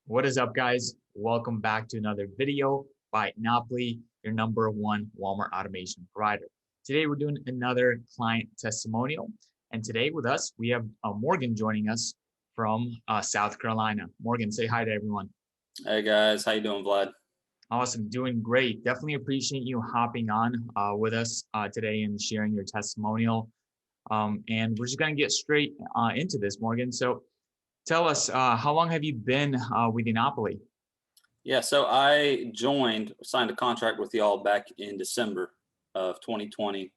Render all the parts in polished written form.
What is up, guys? Welcome back to another video by Enopoly, your #1 Walmart automation provider. Today, we're doing another client testimonial. And today with us, we have Morgan joining us from South Carolina. Morgan, say hi to everyone. Hey guys, how you doing, Vlad? Awesome, doing great. Definitely appreciate you hopping on with us today and sharing your testimonial. And we're just going to get straight into this, Morgan. So tell us, how long have you been with Enopoly? Yeah, so I signed a contract with y'all back in December of 2020,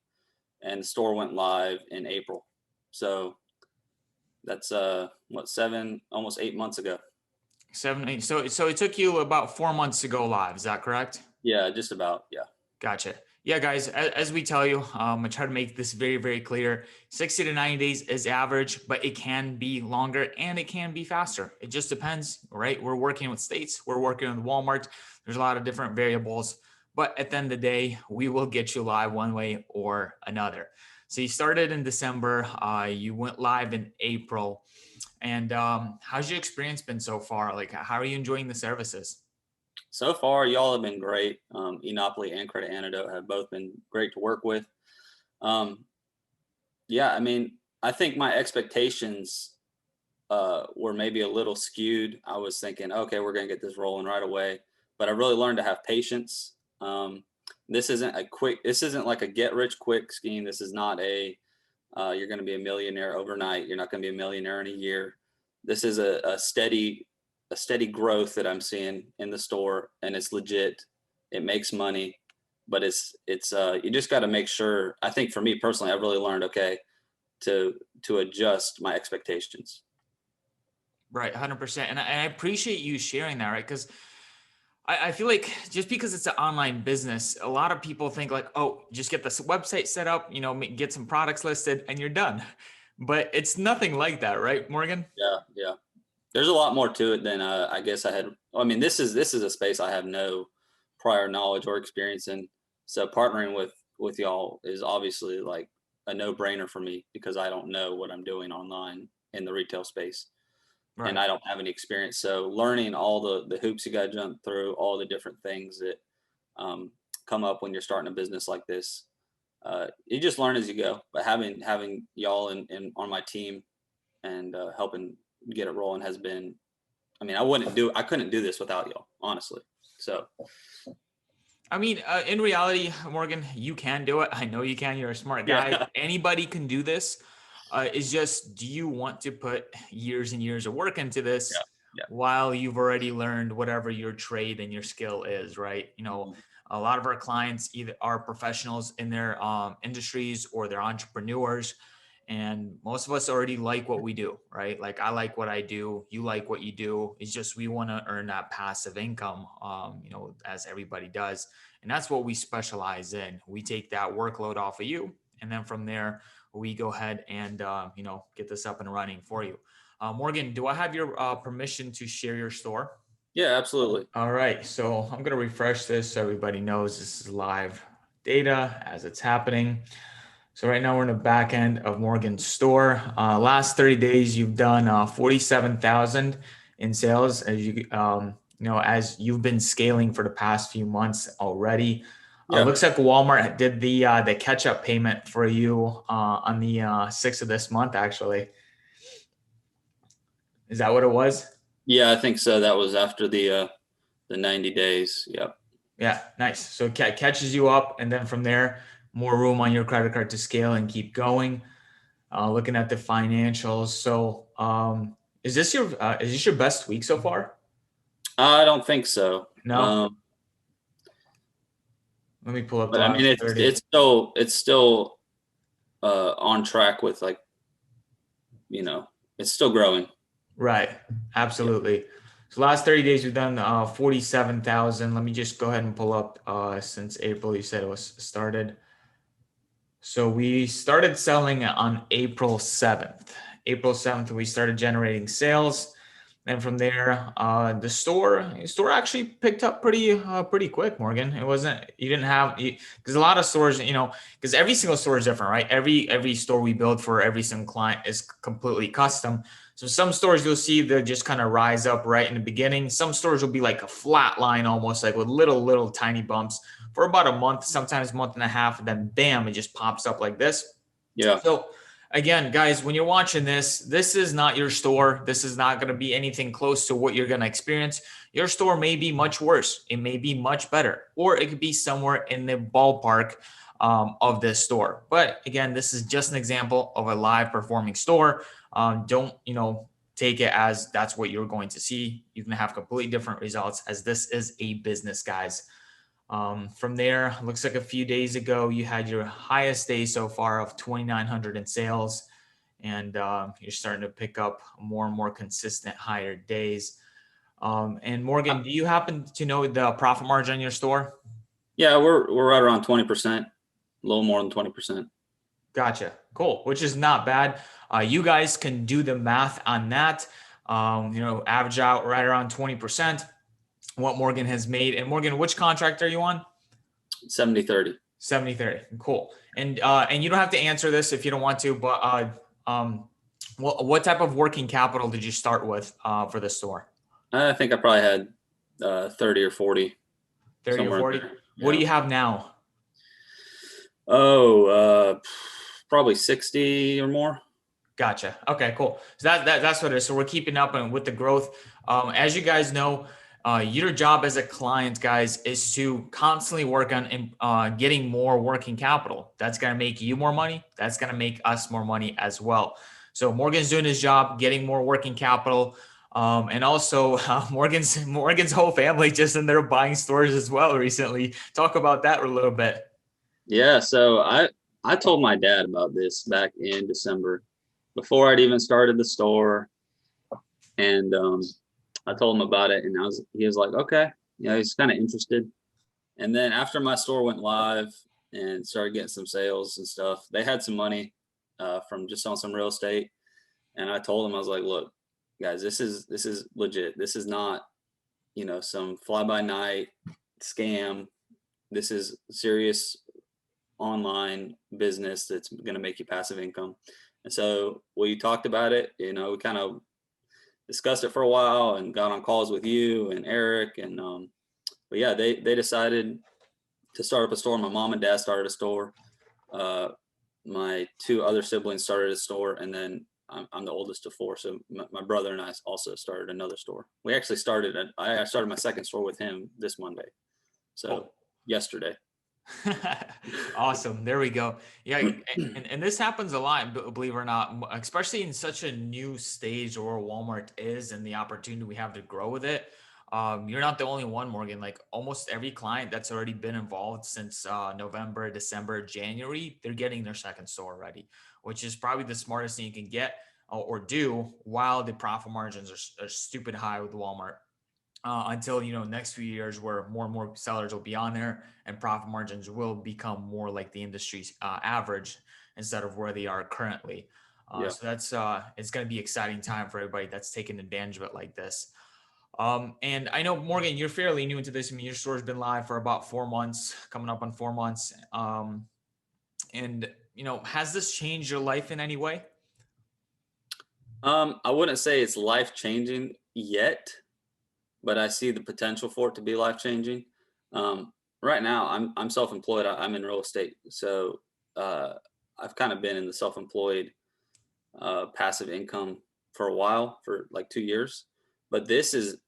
and the store went live in April. So that's almost 8 months ago. 7, 8. So it took you about 4 months to go live. Is that correct? Yeah, just about. Yeah. Gotcha. Yeah, guys, as we tell you, I try to make this very, very clear. 60 to 90 days is average, but it can be longer and it can be faster. It just depends, right? We're working with states. We're working with Walmart. There's a lot of different variables, but at the end of the day, we will get you live one way or another. So you started in December. You went live in April. And how's your experience been so far? Like, how are you enjoying the services? So far, y'all have been great. Enopoly and Credit Antidote have both been great to work with. Um, yeah, I mean, I think my expectations were maybe a little skewed. I was thinking, okay, we're going to get this rolling right away, but I really learned to have patience. This isn't like a get rich quick scheme. This is not you're going to be a millionaire overnight. You're not going to be a millionaire in a year. This is a steady growth that I'm seeing in the store, and it's legit. It makes money, but it's you just got to make sure. I think for me personally, I've really learned, okay, to adjust my expectations. Right, 100%. And I appreciate you sharing that, right? Because I feel like just because it's an online business, a lot of people think like, oh, just get this website set up, get some products listed and you're done. But it's nothing like that, right, Morgan? Yeah. There's a lot more to it than I guess I had. I mean, this is a space I have no prior knowledge or experience in. So partnering with y'all is obviously like a no-brainer for me because I don't know what I'm doing online in the retail space, and Right. I don't have any experience. So learning all the hoops you got to jump through, all the different things that come up when you're starting a business like this, you just learn as you go. But having y'all in on my team and helping get it rolling has been. I mean, I couldn't do this without y'all, honestly. So I mean, in reality, Morgan, you can do it. I know you can. You're a smart guy. yeah, Anybody can do this. It's just, do you want to put years and years of work into yeah, this yeah. while you've already learned whatever your trade and your skill is, right? Mhm. A lot of our clients either are professionals in their industries or they're entrepreneurs. And most of us already like what we do, right? Like I like what I do, you like what you do. It's just we want to earn that passive income, as everybody does. And that's what we specialize in. We take that workload off of you. And then from there, we go ahead and, get this up and running for you. Morgan, do I have your permission to share your store? Yeah, absolutely. All right. So I'm going to refresh this so everybody knows this is live data as it's happening. So right now we're in the back end of Morgan's store. Last 30 days, you've done 47,000 in sales as you've been scaling for the past few months already. Yeah, Looks like Walmart did the catch-up payment for you on the 6th of this month, actually. Is that what it was? yeah, I think so. That was after the 90 days. Yep. Yeah, nice. So it catches you up, and then from there, more room on your credit card to scale and keep going. Looking at the financials. So, is this your best week so far? I don't think so. No. Let me pull up the But I mean, last it's 30. it's still it's still on track with like it's still growing. Right. Yeah. Absolutely. So last 30 days we've done 47,000. Let me just go ahead and pull up since April you said it was started. So we started selling on April 7th. April 7th, we started generating sales. And from there, the store actually picked up pretty quick, Morgan. It wasn't you didn't have because a lot of stores, because every single store is different, right? Every store we build for every single client is completely custom. So some stores you'll see they'll just kind of rise up right in the beginning. Some stores will be like a flat line almost, like with little tiny bumps for about a month, sometimes month and a half, and then bam, it just pops up like this. Yeah. So again, guys, when you're watching this, this is not your store. This is not going to be anything close to what you're going to experience. Your store may be much worse. It may be much better, or it could be somewhere in the ballpark of this store. But again, this is just an example of a live performing store. Don't, take it as that's what you're going to see. You can have completely different results, as this is a business, guys. From there, looks like a few days ago, you had your highest day so far of 2,900 in sales, and you're starting to pick up more and more consistent higher days. And Morgan, do you happen to know the profit margin in your store? Yeah, we're right around 20%, a little more than 20%. Gotcha. Cool. Which is not bad. You guys can do the math on that. Average out right around 20%. What Morgan has made. And Morgan, which contract are you on? 70-30. 70-30. Cool. And you don't have to answer this if you don't want to, but what type of working capital did you start with for the store? I think I probably had 30 or 40. 30 or 40? Yeah. What do you have now? Probably 60 or more. Gotcha. Okay, cool. So that's what it is. So we're keeping up and with the growth. As you guys know, your job as a client, guys, is to constantly work on getting more working capital. That's going to make you more money. That's going to make us more money as well. So Morgan's doing his job, getting more working capital. And also Morgan's whole family just in there buying stores as well recently. Talk about that a little bit. Yeah. So I told my dad about this back in December before I'd even started the store. And, I told him about it, and he was like, okay, he's kind of interested. And then after my store went live and started getting some sales and stuff, they had some money from just on some real estate. And I told him, I was like, look, guys, this is legit. This is not, some fly by night scam. This is serious online business that's going to make you passive income. And so we talked about it, we kind of discussed it for a while and got on calls with you and Eric. And, but yeah, they decided to start up a store. My mom and dad started a store. My two other siblings started a store, and then I'm the oldest of four. So my brother and I also started another store. We actually I started my second store with him this Monday. So yesterday. Awesome. There we go. Yeah. And this happens a lot, believe it or not, especially in such a new stage where Walmart is and the opportunity we have to grow with it. You're not the only one, Morgan. Like almost every client that's already been involved since November, December, January, they're getting their second store ready, which is probably the smartest thing you can get or do while the profit margins are stupid high with Walmart. Until next few years where more and more sellers will be on there and profit margins will become more like the industry's average instead of where they are currently. So that's it's going to be exciting time for everybody that's taking advantage of it like this. And I know, Morgan, you're fairly new into this. I mean, your store's been live for about 4 months, coming up on 4 months. And has this changed your life in any way? I wouldn't say it's life changing yet, but I see the potential for it to be life changing. Right now, I'm self-employed. I'm in real estate, so I've kind of been in the self-employed passive income for a while, for like 2 years. But this is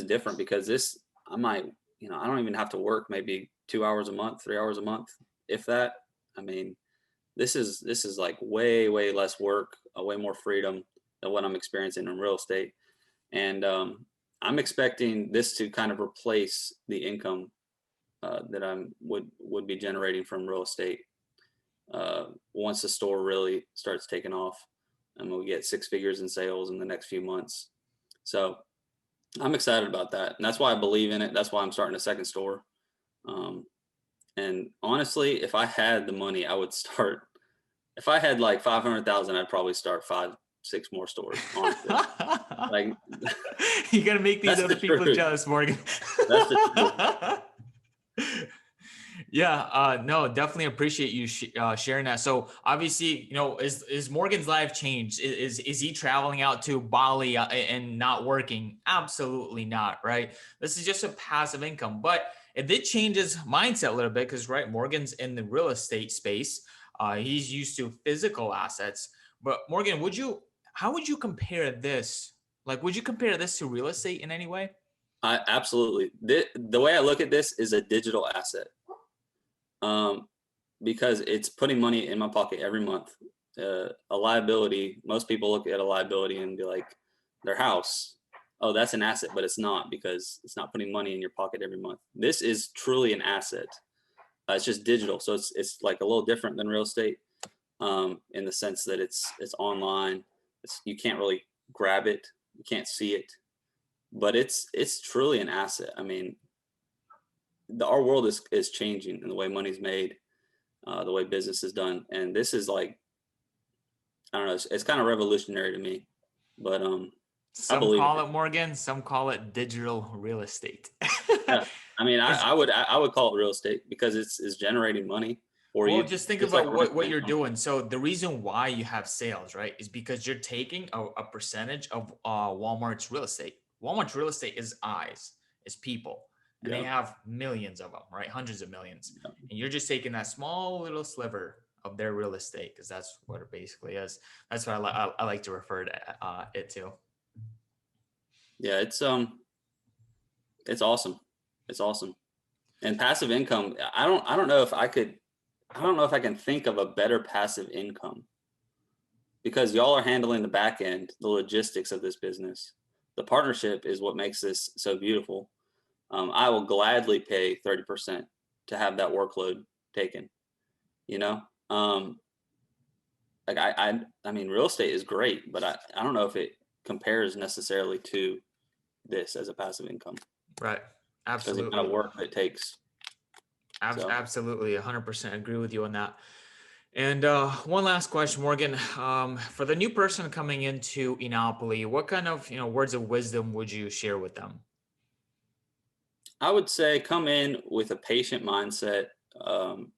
different because I might, I don't even have to work maybe 2 hours a month, 3 hours a month, if that. I mean, this is like way less work, way more freedom than what I'm experiencing in real estate, and I'm expecting this to kind of replace the income that I would be generating from real estate once the store really starts taking off, and we get 6 figures in sales in the next few months. So I'm excited about that, and that's why I believe in it. That's why I'm starting a second store. And honestly, if I had the money, I would start. If I had like 500,000, I'd probably start 5-6 more stores. Honestly, like you gotta make these other people jealous, Morgan. That's the truth. Yeah, no, definitely appreciate you sharing that. So obviously, is Morgan's life changed? Is he traveling out to Bali and not working? Absolutely not, right? This is just a passive income, but it did change his mindset a little bit because, right, Morgan's in the real estate space. He's used to physical assets. But Morgan, how would you compare this? Like, would you compare this to real estate in any way? I absolutely. The way I look at this is a digital asset. Um, because it's putting money in my pocket every month. A liability, most people look at a liability and be like, their house, oh, that's an asset, but it's not because it's not putting money in your pocket every month. This is truly an asset. It's just digital, so it's like a little different than real estate in the sense that it's online. You can't really grab it, you can't see it, but it's truly an asset. I mean, our world is changing in the way money's made, the way business is done, and this is like, I don't know, it's kind of revolutionary to me, but I Some believe in call it. it Morgan, some call it digital real estate. Yeah, I mean, I, Because I would I would call it real estate because it's generating money for Well, you, just think just like about rental what you're income. doing. So the reason why you have sales, right, is because you're taking a percentage of Walmart's real estate. Walmart's real estate is eyes, is people, and they Yeah, have millions of them, right, hundreds of millions. yeah, And you're just taking that small little sliver of their real estate because that's what it basically is. That's what I like to refer to it to. yeah. It's awesome. It's awesome. And passive income. I don't know if I could. I don't know if I can think of a better passive income because y'all are handling the back end, the logistics of this business. The partnership is what makes this so beautiful. I will gladly pay 30% to have that workload taken. You know, um, like I mean, real estate is great, but I don't know if it compares necessarily to this as a passive income Right. because the amount of Absolutely. work that it takes. So Absolutely. 100% agree with you on that. And one last question, Morgan. For the new person coming into Enopoly, what kind of words of wisdom would you share with them? I would say come in with a patient mindset, um,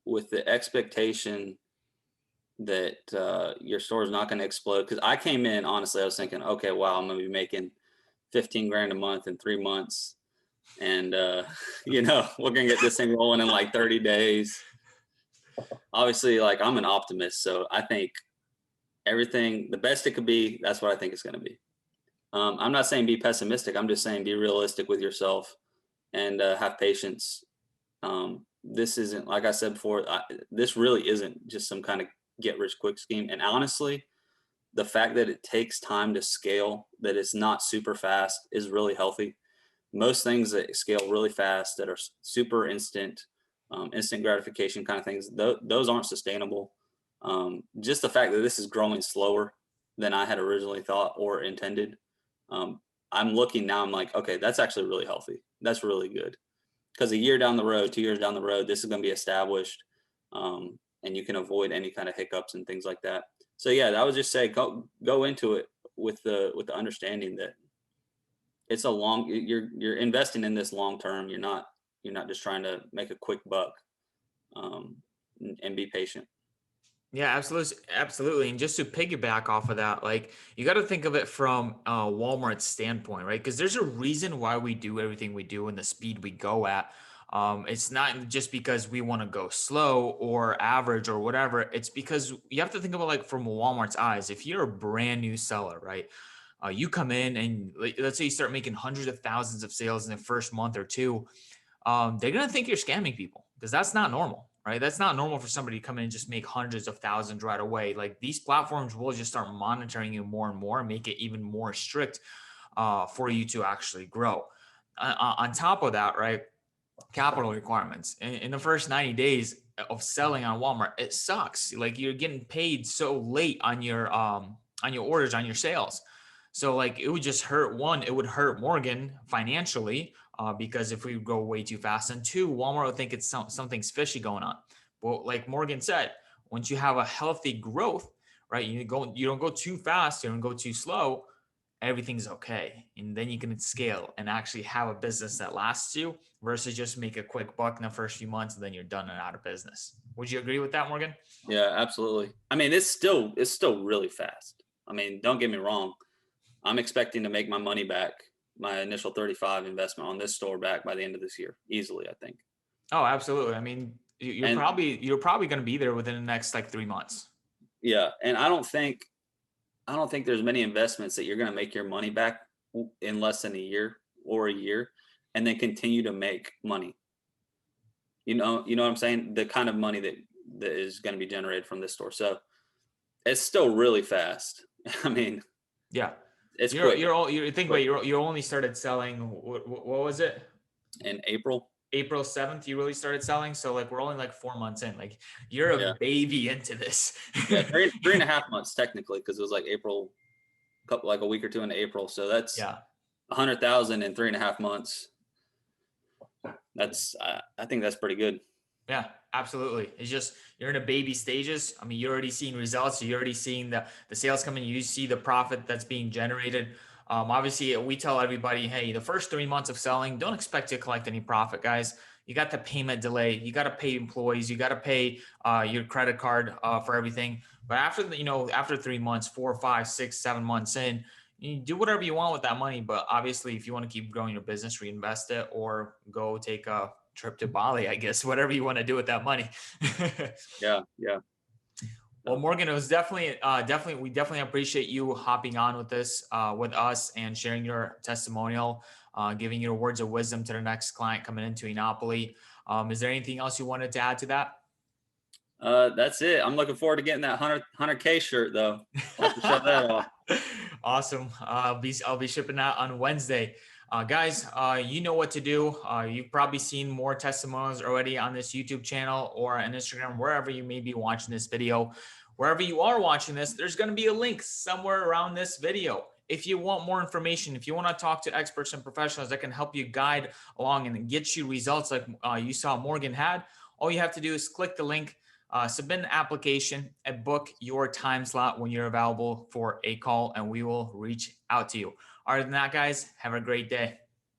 with the expectation that your store is not going to explode. Because I came in honestly, I was thinking, okay, wow, I'm going to be making 15 grand a month in 3 months, and we're going to get this thing rolling in like 30 days. Obviously, like I'm an optimist, so I think everything the best it could be. That's what I think it's going to be. I'm not saying be pessimistic. I'm just saying be realistic with yourself and have patience. This isn't, like I said before, this really isn't just some kind of get rich quick scheme. And honestly, the fact that it takes time to scale, that it's not super fast, is really healthy. Most things that scale really fast, that are super instant, instant gratification kind of things, those aren't sustainable. Just the fact that this is growing slower than I had originally thought or intended. Um, I'm looking now, I'm like, okay, that's actually really healthy. That's really good. Because a year down the road, 2 years down the road, this is going to be established, and you can avoid any kind of hiccups and things like that. So yeah, I would just say go into it with the understanding that it's a long, you're investing in this long term. You're not just trying to make a quick buck, um, and be patient. Yeah, absolutely, absolutely. And just to piggyback off of that, like you got to think of it from Walmart's standpoint, right? Because there's a reason why we do everything we do and the speed we go at. It's not just because we want to go slow or average or whatever. It's because you have to think about like from Walmart's eyes. If you're a brand new seller, right? You come in and let's say you start making hundreds of thousands of sales in the first month or two, they're going to think you're scamming people because that's not normal, right? That's not normal for somebody to come in and just make hundreds of thousands right away. Like these platforms will just start monitoring you more and more and make it even more strict for you to actually grow. On top of that, right? Capital requirements in the first 90 days of selling on Walmart, it sucks. Like you're getting paid so late on your orders, on your sales. So like it would just hurt one, it would hurt Morgan financially because if we go way too fast, and two, Walmart would think it's something's fishy going on. But like Morgan said, once you have a healthy growth, right? You don't go too fast, you don't go too slow. everything's okay. And then you can scale and actually have a business that lasts you versus just make a quick buck in the first few months and then you're done and out of business. Would you agree with that, Morgan? Yeah, absolutely. I mean, it's still really fast. I mean, don't get me wrong. I'm expecting to make my money back, my initial 35 investment on this store back by the end of this year, easily, I think. Oh, absolutely. I mean, And you're probably going to be there within the next like 3 months. yeah, and I don't think there's many investments that you're going to make your money back in less than a year or a year and then continue to make money. You know what I'm saying? The kind of money that is going to be generated from this store. So, it's still really fast. I mean, Yeah. it's quick. You think about Quick. you only started selling what was it? In April. April 7th you really started selling, so like we're only like 4 months in. Like you're a Yeah. baby into this. Yeah, three and a half months technically, because it was like April, couple like a week or two into April. So that's Yeah. 100,000 in 3.5 months. That's I think that's pretty good. Yeah, absolutely. It's just you're in a baby stages. I mean, you're already seeing results. You're already seeing the sales coming. You see the profit that's being generated. Obviously, we tell everybody, hey, the first 3 months of selling, don't expect to collect any profit, guys. You got the payment delay. You got to pay employees. You got to pay your credit card for everything. But after after 3 months, 4, 5, 6, 7 months in, you do whatever you want with that money. But obviously, if you want to keep growing your business, reinvest it or go take a trip to Bali, I guess, whatever you want to do with that money. Yeah, yeah. Well, Morgan, it was definitely, we definitely appreciate you hopping on with this, with us and sharing your testimonial, giving your words of wisdom to the next client coming into Enopoly. Is there anything else you wanted to add to that? That's it. I'm looking forward to getting that 100K shirt though. I'll have to show that off. Awesome. I'll be shipping that on Wednesday. Guys, you know what to do. You've probably seen more testimonials already on this YouTube channel or on Instagram, wherever you may be watching this video. Wherever you are watching this, there's going to be a link somewhere around this video. If you want more information, if you want to talk to experts and professionals that can help you guide along and get you results like you saw Morgan had, all you have to do is click the link, submit an application, and book your time slot when you're available for a call, and we will reach out to you. Other than that, guys, have a great day.